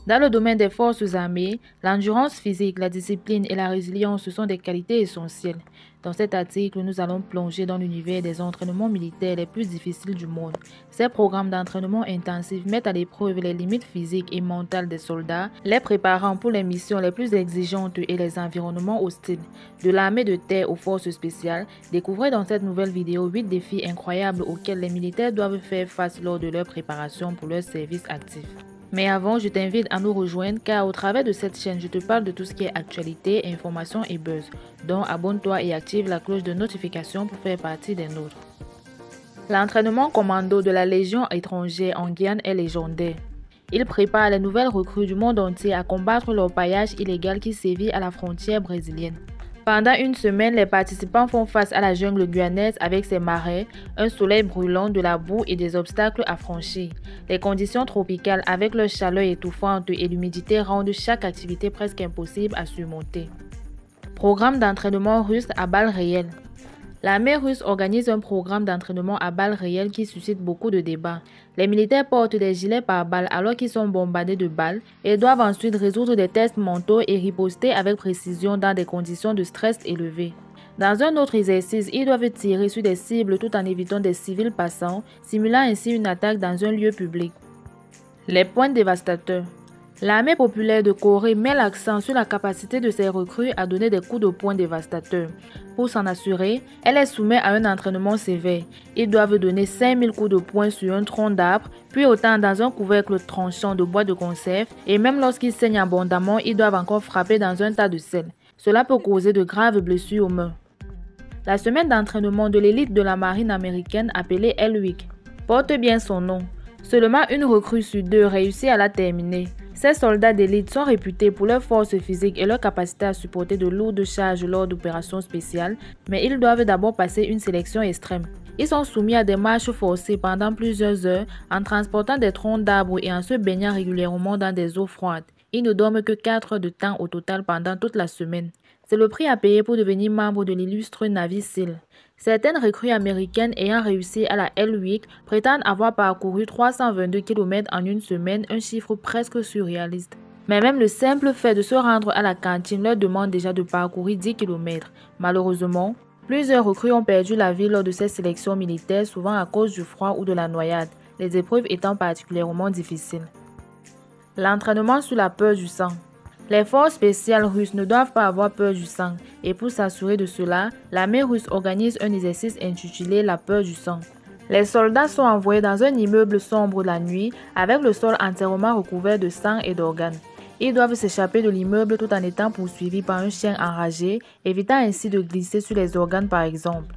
Dans le domaine des forces armées, l'endurance physique, la discipline et la résilience sont des qualités essentielles. Dans cet article, nous allons plonger dans l'univers des entraînements militaires les plus difficiles du monde. Ces programmes d'entraînement intensifs mettent à l'épreuve les limites physiques et mentales des soldats, les préparant pour les missions les plus exigeantes et les environnements hostiles. De l'armée de terre aux forces spéciales, découvrez dans cette nouvelle vidéo 8 défis incroyables auxquels les militaires doivent faire face lors de leur préparation pour leur service actif. Mais avant, je t'invite à nous rejoindre car au travers de cette chaîne, je te parle de tout ce qui est actualité, information et buzz. Donc abonne-toi et active la cloche de notification pour faire partie des nôtres. L'entraînement commando de la Légion étrangère en Guyane est légendaire. Il prépare les nouvelles recrues du monde entier à combattre l'orpaillage illégal qui sévit à la frontière brésilienne. Pendant une semaine, les participants font face à la jungle guyanaise avec ses marais, un soleil brûlant, de la boue et des obstacles à franchir. Les conditions tropicales avec leur chaleur étouffante et l'humidité rendent chaque activité presque impossible à surmonter. Programme d'entraînement russe à balles réelles. L'armée russe organise un programme d'entraînement à balles réelles qui suscite beaucoup de débats. Les militaires portent des gilets pare-balles alors qu'ils sont bombardés de balles et doivent ensuite résoudre des tests mentaux et riposter avec précision dans des conditions de stress élevées. Dans un autre exercice, ils doivent tirer sur des cibles tout en évitant des civils passants, simulant ainsi une attaque dans un lieu public. Les points dévastateurs. L'armée populaire de Corée met l'accent sur la capacité de ses recrues à donner des coups de poing dévastateurs. Pour s'en assurer, elle les soumet à un entraînement sévère. Ils doivent donner 5000 coups de poing sur un tronc d'arbre, puis autant dans un couvercle tranchant de bois de conserve, et même lorsqu'ils saignent abondamment, ils doivent encore frapper dans un tas de sel. Cela peut causer de graves blessures aux mains. La semaine d'entraînement de l'élite de la marine américaine appelée Hell Week porte bien son nom. Seulement une recrue sur deux réussit à la terminer. Ces soldats d'élite sont réputés pour leur force physique et leur capacité à supporter de lourdes charges lors d'opérations spéciales, mais ils doivent d'abord passer une sélection extrême. Ils sont soumis à des marches forcées pendant plusieurs heures en transportant des troncs d'arbres et en se baignant régulièrement dans des eaux froides. Ils ne dorment que 4 heures de temps au total pendant toute la semaine. C'est le prix à payer pour devenir membre de l'illustre Navy SEAL. Certaines recrues américaines ayant réussi à la Hell Week prétendent avoir parcouru 322 km en une semaine, un chiffre presque surréaliste. Mais même le simple fait de se rendre à la cantine leur demande déjà de parcourir 10 km. Malheureusement, plusieurs recrues ont perdu la vie lors de ces sélections militaires, souvent à cause du froid ou de la noyade, les épreuves étant particulièrement difficiles. L'entraînement sur la peur du sang. Les forces spéciales russes ne doivent pas avoir peur du sang et pour s'assurer de cela, l'armée russe organise un exercice intitulé la peur du sang. Les soldats sont envoyés dans un immeuble sombre la nuit avec le sol entièrement recouvert de sang et d'organes. Ils doivent s'échapper de l'immeuble tout en étant poursuivis par un chien enragé, évitant ainsi de glisser sur les organes par exemple.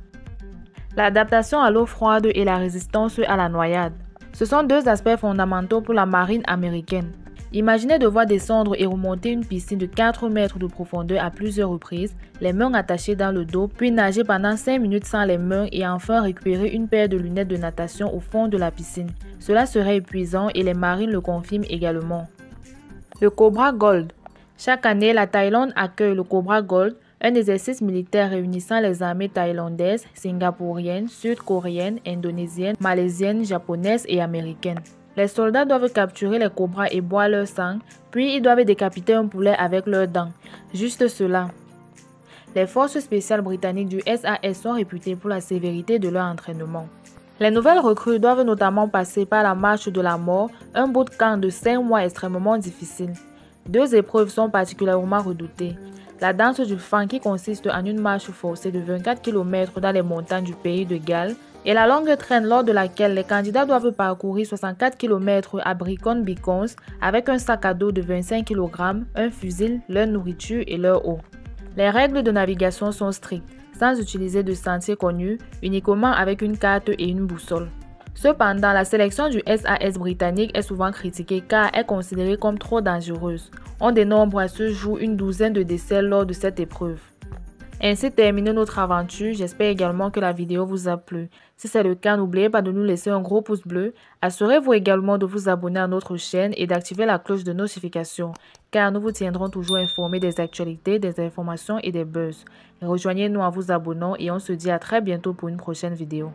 L'adaptation à l'eau froide et la résistance à la noyade. Ce sont deux aspects fondamentaux pour la marine américaine. Imaginez devoir descendre et remonter une piscine de 4 mètres de profondeur à plusieurs reprises, les mains attachées dans le dos, puis nager pendant 5 minutes sans les mains et enfin récupérer une paire de lunettes de natation au fond de la piscine. Cela serait épuisant et les marines le confirment également. Le Cobra Gold. Chaque année, la Thaïlande accueille le Cobra Gold, un exercice militaire réunissant les armées thaïlandaises, singapouriennes, sud-coréennes, indonésiennes, malaisiennes, japonaises et américaines. Les soldats doivent capturer les cobras et boire leur sang, puis ils doivent décapiter un poulet avec leurs dents. Juste cela. Les forces spéciales britanniques du SAS sont réputées pour la sévérité de leur entraînement. Les nouvelles recrues doivent notamment passer par la marche de la mort, un bootcamp de 5 mois extrêmement difficile. Deux épreuves sont particulièrement redoutées. La danse du fan qui consiste en une marche forcée de 24 km dans les montagnes du pays de Galles, et la longue traîne lors de laquelle les candidats doivent parcourir 64 km à Brecon Beacons avec un sac à dos de 25 kg, un fusil, leur nourriture et leur eau. Les règles de navigation sont strictes, sans utiliser de sentiers connus, uniquement avec une carte et une boussole. Cependant, la sélection du SAS britannique est souvent critiquée car elle est considérée comme trop dangereuse. On dénombre à ce jour une douzaine de décès lors de cette épreuve. Ainsi termine notre aventure, j'espère également que la vidéo vous a plu. Si c'est le cas, n'oubliez pas de nous laisser un gros pouce bleu. Assurez-vous également de vous abonner à notre chaîne et d'activer la cloche de notification, car nous vous tiendrons toujours informés des actualités, des informations et des buzz. Rejoignez-nous en vous abonnant et on se dit à très bientôt pour une prochaine vidéo.